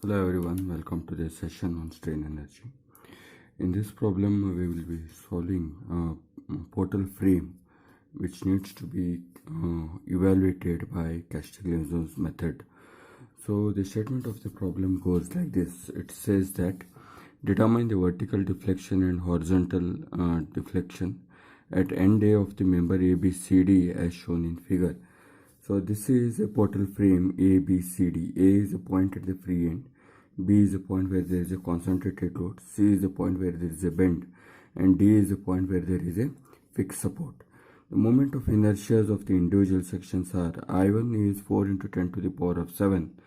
Hello everyone, welcome to this session on strain energy. In this problem we will be solving a portal frame which needs to be evaluated by Castigliano's method. So the statement of the problem goes like this. It says that determine the vertical deflection and horizontal deflection at end A of the member ABCD as shown in figure. So this is a portal frame ABCD. A is a point at the free end, B is a point where there is a concentrated load, C is a point where there is a bend, and D is a point where there is a fixed support. The moment of inertias of the individual sections are I1 is 4 into 10 to the power of 7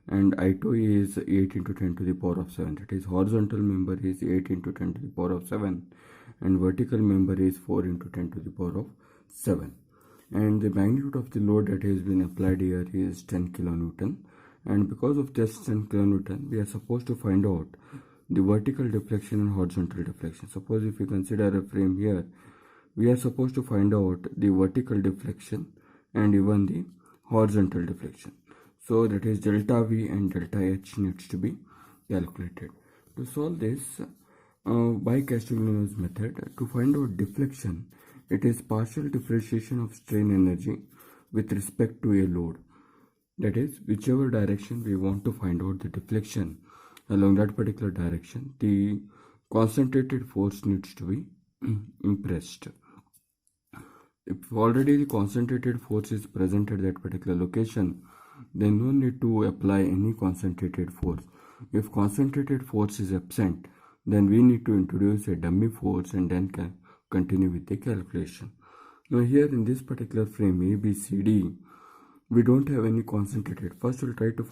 and I2 is 8 into 10 to the power of 7. That is, horizontal member is 8 into 10 to the power of 7 and vertical member is 4 into 10 to the power of 7. And the magnitude of the load that has been applied here is 10 kilonewton, and because of this 10 kilonewton we are supposed to find out the vertical deflection and horizontal deflection. Suppose if we consider a frame here, we are supposed to find out the vertical deflection and even the horizontal deflection. So that is delta V and delta H needs to be calculated. To solve this by Castigliano's method, to find out deflection, it is partial differentiation of strain energy with respect to a load. That is, whichever direction we want to find out the deflection along that particular direction, the concentrated force needs to be impressed. If already the concentrated force is present at that particular location, then no need to apply any concentrated force. If concentrated force is absent, then we need to introduce a dummy force and then continue with the calculation. Now here in this particular frame ABCD, we don't have any concentrated. First we'll try to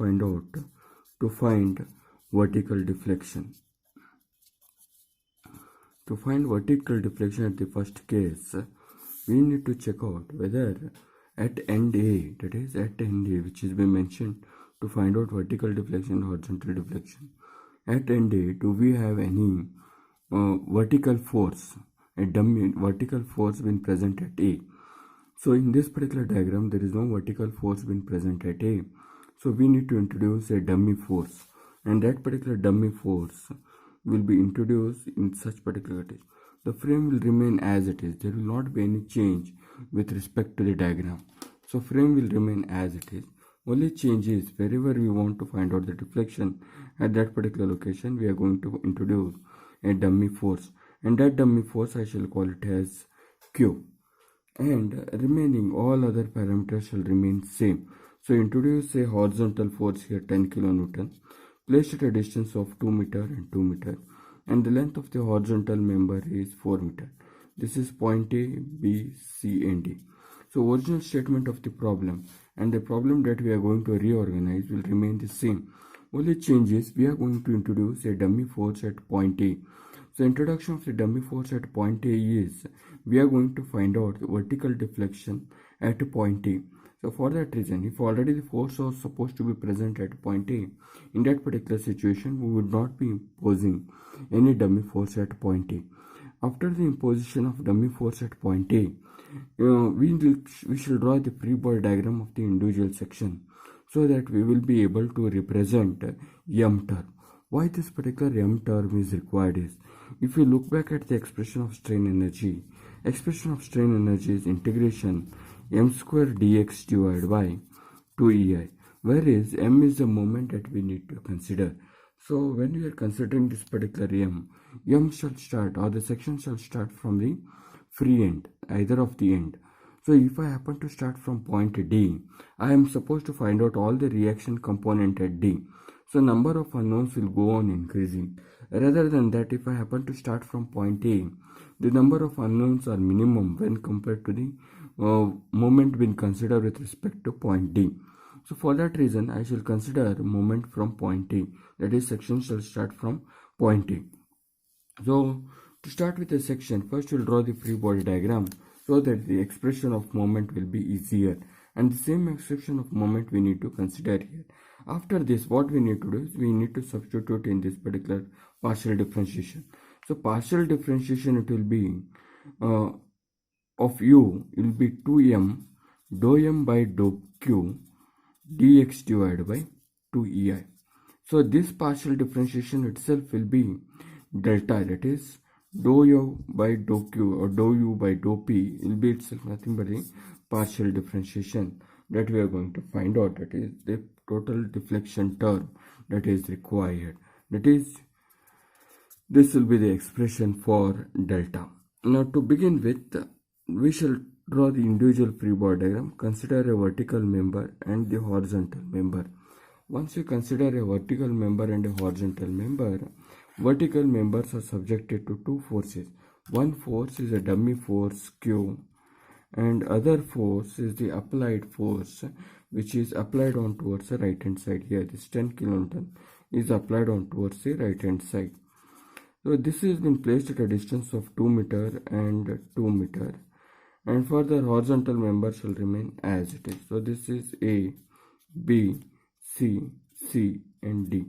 find vertical deflection. To find vertical deflection at the first case, we need to check out whether at end A, that is at end A, which is been mentioned to find out vertical deflection and horizontal deflection. At end A, do we have any vertical force, a dummy vertical force been present at A? So in this particular diagram, there is no vertical force been present at A. So we need to introduce a dummy force, and that particular dummy force will be introduced in such particular case. The frame will remain as it is. There will not be any change with respect to the diagram. So frame will remain as it is. Only change is wherever we want to find out the deflection at that particular location, we are going to introduce a dummy force, and that dummy force I shall call it as Q. And remaining all other parameters shall remain same. So introduce a horizontal force here 10 kilonewton, placed at a distance of 2 meter and 2 meter, and the length of the horizontal member is 4 meter. This is point A, B, C and D. So original statement of the problem and the problem that we are going to reorganize will remain the same. Only change is we are going to introduce a dummy force at point A. So introduction of the dummy force at point A is we are going to find out the vertical deflection at point A. So for that reason, if already the force was supposed to be present at point A, in that particular situation we would not be imposing any dummy force at point A. After the imposition of dummy force at point A, we shall draw the free body diagram of the individual section so that we will be able to represent M term. Why this particular M term is required is, if you look back at the expression of strain energy is integration m square dx divided by 2ei, whereas m is the moment that we need to consider. So when we are considering this particular m shall start, or the section shall start from the free end, either of the end. So if I happen to start from point D, I am supposed to find out all the reaction component at D. So number of unknowns will go on increasing. Rather than that, if I happen to start from point A, the number of unknowns are minimum when compared to the moment being considered with respect to point D. So for that reason, I shall consider moment from point A, that is section shall start from point A. So to start with the section, first we'll draw the free body diagram so that the expression of moment will be easier, and the same expression of moment we need to consider here. After this, what we need to do is we need to substitute in this particular partial differentiation. So partial differentiation, it will be of u will be 2m dou m by dou q dx divided by 2ei. So this partial differentiation itself will be delta, that is dou u by dou q or dou u by dou p will be itself nothing but the partial differentiation that we are going to find out, that is the total deflection term that is required. That is, this will be the expression for delta. Now to begin with, we shall draw the individual free body diagram, consider a vertical member and the horizontal member. Once you consider a vertical member and a horizontal member, vertical members are subjected to two forces. One force is a dummy force Q, and other force is the applied force, which is applied on towards the right hand side. Here this 10 kilonewton is applied on towards the right hand side. So this has been placed at a distance of 2 meter and 2 meter, and further horizontal member shall remain as it is. So this is A, B, C, C and D.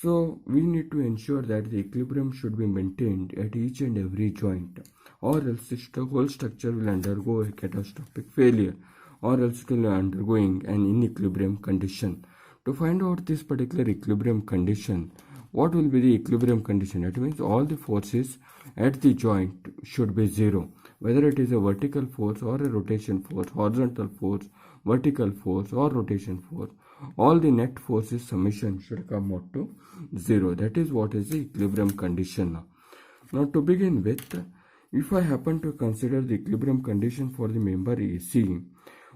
So we need to ensure that the equilibrium should be maintained at each and every joint, or else the whole structure will undergo a catastrophic failure, or else it will be undergoing an inequilibrium condition. To find out this particular equilibrium condition, what will be the equilibrium condition? That means all the forces at the joint should be zero, whether it is a vertical force or a rotation force, horizontal force, vertical force or rotation force. All the net forces summation should come out to zero. That is what is the equilibrium condition. Now to begin with, if I happen to consider the equilibrium condition for the member AC,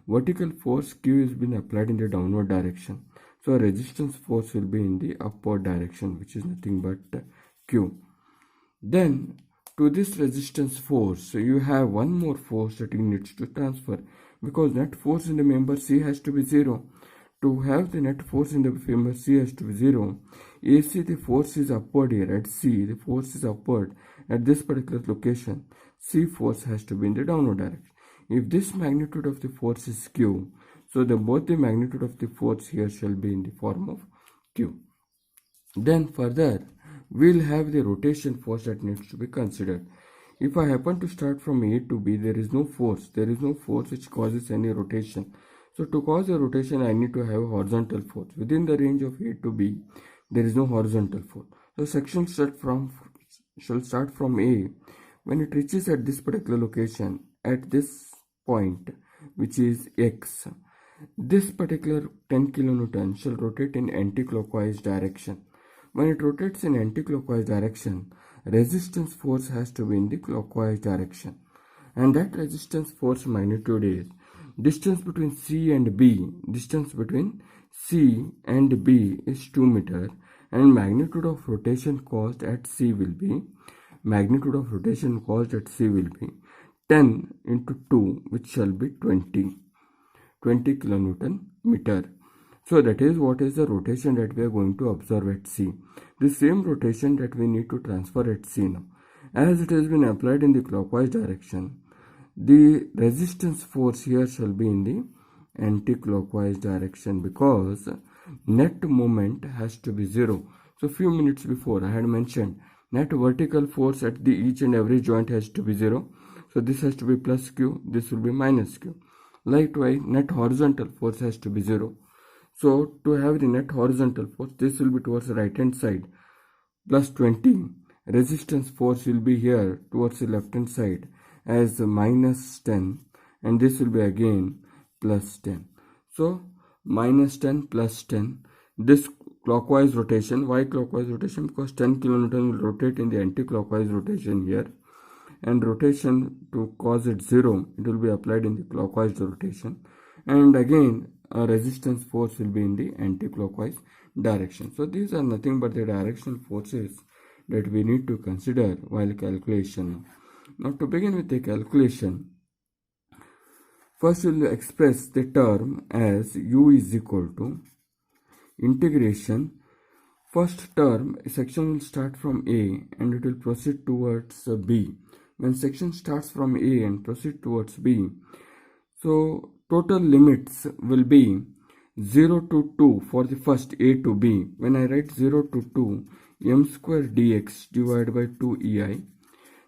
vertical force Q is being applied in the downward direction. So resistance force will be in the upward direction, which is nothing but Q. Then to this resistance force, you have one more force that you need to transfer, because net force in the member C has to be zero. To have the net force in the member C has to be zero. AC, the force is upward here. At C, the force is upward at this particular location. C force has to be in the downward direction. If this magnitude of the force is Q, so both the magnitude of the force here shall be in the form of Q. Then further, we'll have the rotation force that needs to be considered. If I happen to start from A to B, there is no force. There is no force which causes any rotation. So to cause a rotation, I need to have a horizontal force. Within the range of A to B, there is no horizontal force. So section shall start from A. When it reaches at this particular location, at this point, which is X, this particular 10 kilonewton shall rotate in anti-clockwise direction. When it rotates in anti-clockwise direction, resistance force has to be in the clockwise direction. And that resistance force magnitude is distance between C and B. Distance between C and B is 2 meter, and magnitude of rotation caused at C will be 10 into 2, which shall be 20 kilonewton meter. So that is what is the rotation that we are going to observe at C. The same rotation that we need to transfer at C now. As it has been applied in the clockwise direction, the resistance force here shall be in the anti-clockwise direction, because net moment has to be zero. So few minutes before I had mentioned net vertical force at the each and every joint has to be zero. So this has to be plus Q, this will be minus Q. Likewise, net horizontal force has to be zero. So to have the net horizontal force, this will be towards the right hand side, plus 20. Resistance force will be here towards the left hand side as minus 10, and this will be again plus 10. So minus 10 plus 10. This clockwise rotation. Why clockwise rotation? Because 10 kilonewton will rotate in the anti-clockwise rotation here, and rotation, to cause it zero, it will be applied in the clockwise rotation, and again a resistance force will be in the anti-clockwise direction. So these are nothing but the directional forces that we need to consider while calculation. Now to begin with the calculation, first we will express the term as U is equal to integration. First term, section will start from A and it will proceed towards B. When section starts from A and proceed towards B, so total limits will be 0 to 2 for the first A to B. When I write 0 to 2, m square dx divided by 2ei.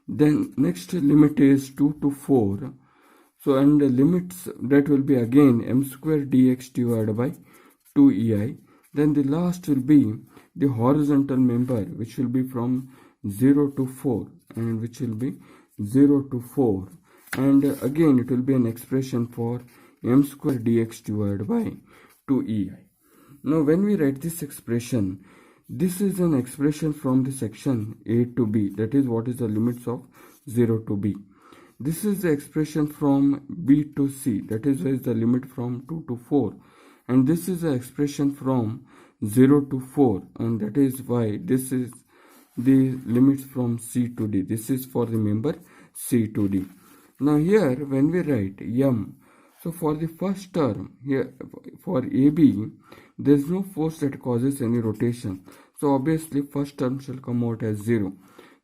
Then next limit is 2 to 4. So and the limits that will be again m square dx divided by 2ei. Then the last will be the horizontal member, which will be from 0 to 4, and which will be 0 to 4. And again it will be an expression for m square dx divided by 2ei. Now when we write this expression, this is an expression from the section a to b, that is what is the limits of 0 to b. This is the expression from b to c, that is the limit from 2 to 4. And this is the expression from 0 to 4, and that is why this is the limits from c to d. This is for the member c to d. Now here when we write m, so for the first term here for AB, there is no force that causes any rotation. So obviously first term shall come out as 0.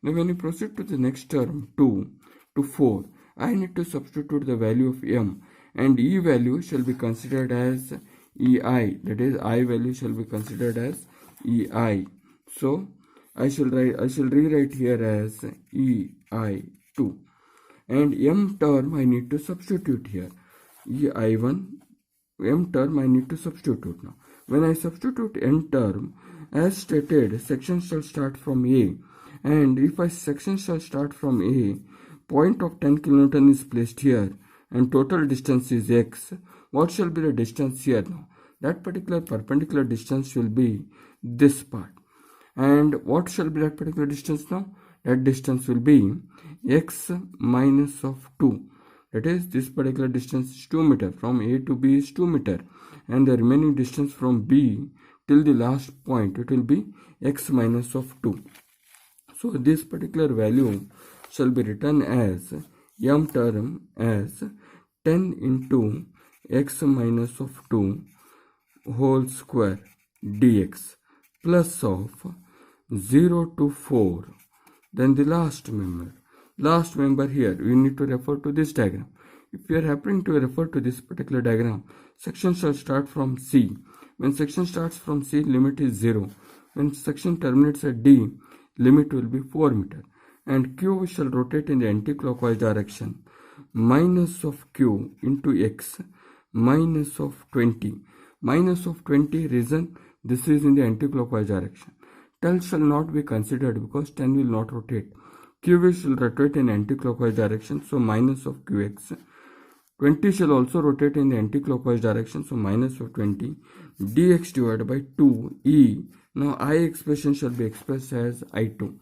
Now when you proceed to the next term 2 to 4, I need to substitute the value of m, and E value shall be considered as EI, that is I value shall be considered as EI. So I shall rewrite here as EI2, and m term I need to substitute here. EI1, m term I need to substitute now. When I substitute n term, as stated, section shall start from A, and if a section shall start from A, point of 10 kN is placed here, and total distance is x. What shall be the distance here now? That particular perpendicular distance will be this part. And what shall be that particular distance now? That distance will be x minus of 2. That is, this particular distance is 2 meter. From A to B is 2 meter. And the remaining distance from B till the last point, it will be x minus of 2. So this particular value shall be written as m term as 10 into x minus of 2 whole square dx plus of 0 to 4. Then the last member here, we need to refer to this diagram. If we are happening to refer to this particular diagram, section shall start from C. When section starts from C, limit is 0. When section terminates at D, limit will be 4 meter. And Q shall rotate in the anti-clockwise direction. Minus of Q into X, minus of 20. Minus of 20 reason, this is in the anti-clockwise direction. 10 shall not be considered because 10 will not rotate. QV shall rotate in anti-clockwise direction, so minus of QX. 20 shall also rotate in the anti-clockwise direction, so minus of 20. dx divided by 2e. Now I expression shall be expressed as I2.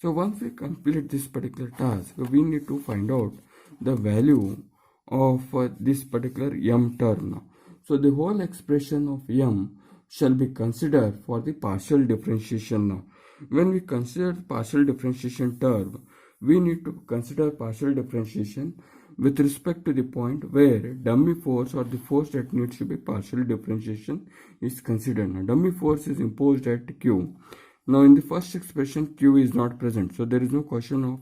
So once we complete this particular task, we need to find out the value of this particular m term now. So the whole expression of m shall be considered for the partial differentiation now. When we consider partial differentiation term, we need to consider partial differentiation with respect to the point where dummy force or the force that needs to be partial differentiation is considered. Now dummy force is imposed at Q. Now in the first expression, Q is not present, so there is no question of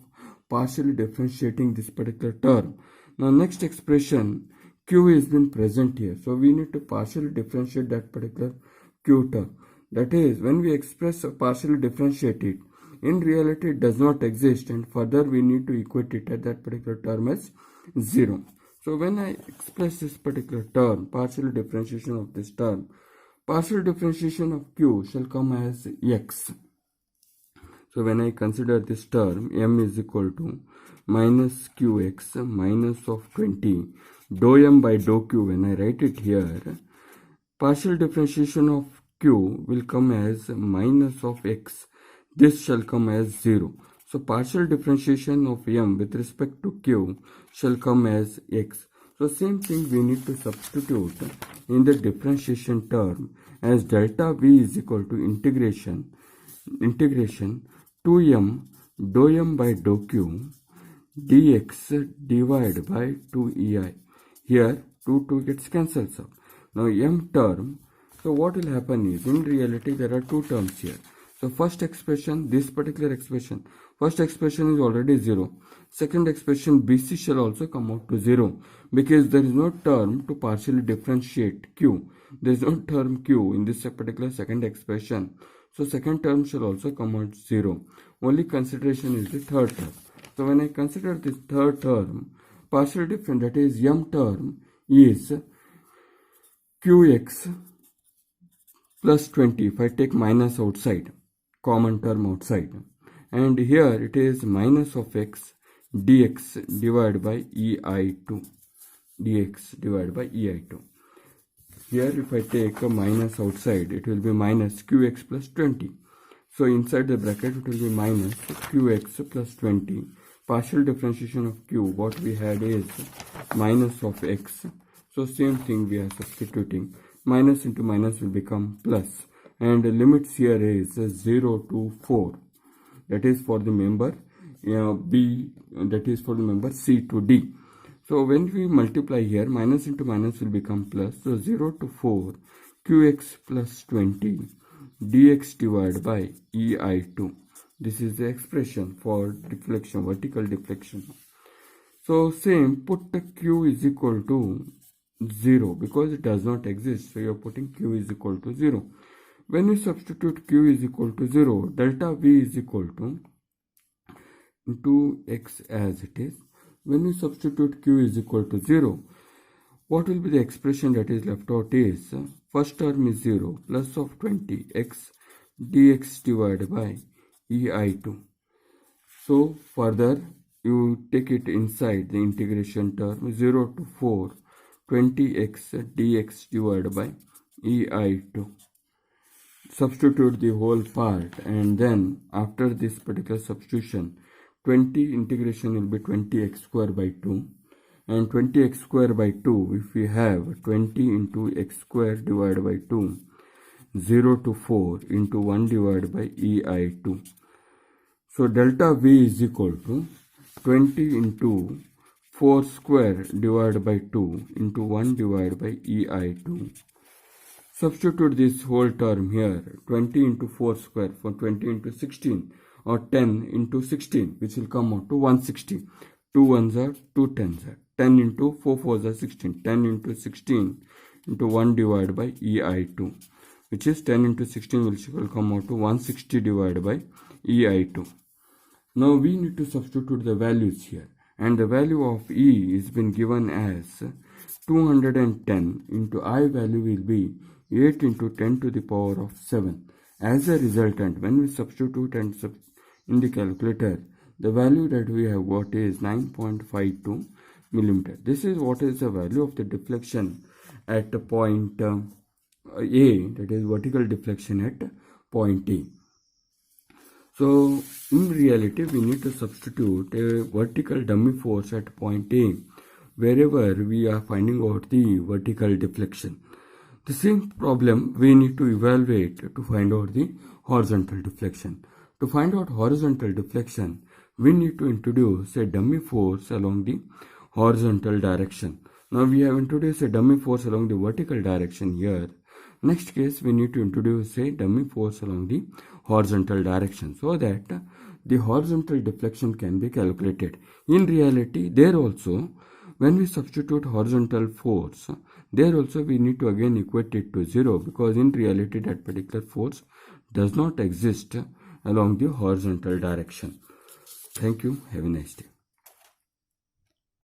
partially differentiating this particular term. Now next expression, Q is been present here, so we need to partially differentiate that particular Q term. That is, when we express or partially differentiate it, in reality it does not exist, and further we need to equate it at that particular term as 0. So when I express this particular term, partial differentiation of this term, partial differentiation of Q shall come as x. So when I consider this term, m is equal to minus qx minus of 20 dou m by dou q. When I write it here, partial differentiation of q will come as minus of x. This shall come as 0. So partial differentiation of m with respect to q shall come as x. So same thing we need to substitute in the differentiation term as delta v is equal to integration 2m dou m by dou q dx divided by 2ei. Here 2 gets cancelled out. Now m term, so what will happen is, in reality there are two terms here. So first expression, this particular expression, first expression is already 0. Second expression BC shall also come out to 0 because there is no term to partially differentiate q. There is no term q in this particular second expression. So second term shall also come out 0. Only consideration is the third term. So when I consider this third term, partial difference, that is m term, is qx plus 20. If I take minus outside, common term outside, and here it is minus of x dx divided by ei2, dx divided by ei2. Here if I take a minus outside, it will be minus qx plus 20. So inside the bracket it will be minus qx plus 20. Partial differentiation of q, what we had is minus of x. So same thing we are substituting. Minus into minus will become plus. And the limits here is 0 to 4. That is for the member B, that is for the member C to D. So when we multiply here, minus into minus will become plus. So 0 to 4, qx plus 20 dx divided by ei2. This is the expression for deflection, vertical deflection. So same, put the q is equal to 0 because it does not exist. So you are putting q is equal to 0. When we substitute q is equal to 0, delta v is equal to into x as it is. When we substitute q is equal to 0, what will be the expression that is left out is first term is 0 plus of 20 x dx divided by ei2. So further you take it inside the integration term 0 to 4 20x dx divided by ei2. Substitute the whole part, and then after this particular substitution 20 integration will be 20x square by 2, and 20x square by 2, if we have 20 into x square divided by 2, 0 to 4 into 1 divided by ei2. So delta v is equal to 20 into 4 square divided by 2 into 1 divided by ei2. Substitute this whole term here, 20 into 4 square for 20 into 16, or 10 into 16, which will come out to 160. 2 ones are 2 tens are 10 into 4 fours are 16. 10 into 16 into 1 divided by ei2, which is 10 into 16, which will come out to 160 divided by ei2. Now we need to substitute the values here, and the value of e is been given as 210 into I value will be 8 into 10 to the power of 7. As a resultant, when we substitute and in the calculator, the value that we have got is 9.52 millimeter. This is what is the value of the deflection at point A, that is vertical deflection at point A. So in reality, we need to substitute a vertical dummy force at point A wherever we are finding out the vertical deflection. The same problem we need to evaluate to find out the horizontal deflection. To find out horizontal deflection, we need to introduce a dummy force along the horizontal direction. Now we have introduced a dummy force along the vertical direction here. Next case, we need to introduce a dummy force along the horizontal direction so that the horizontal deflection can be calculated. In reality, there also, when we substitute horizontal force, there also we need to again equate it to 0, because in reality that particular force does not exist along the horizontal direction. Thank you. Have a nice day.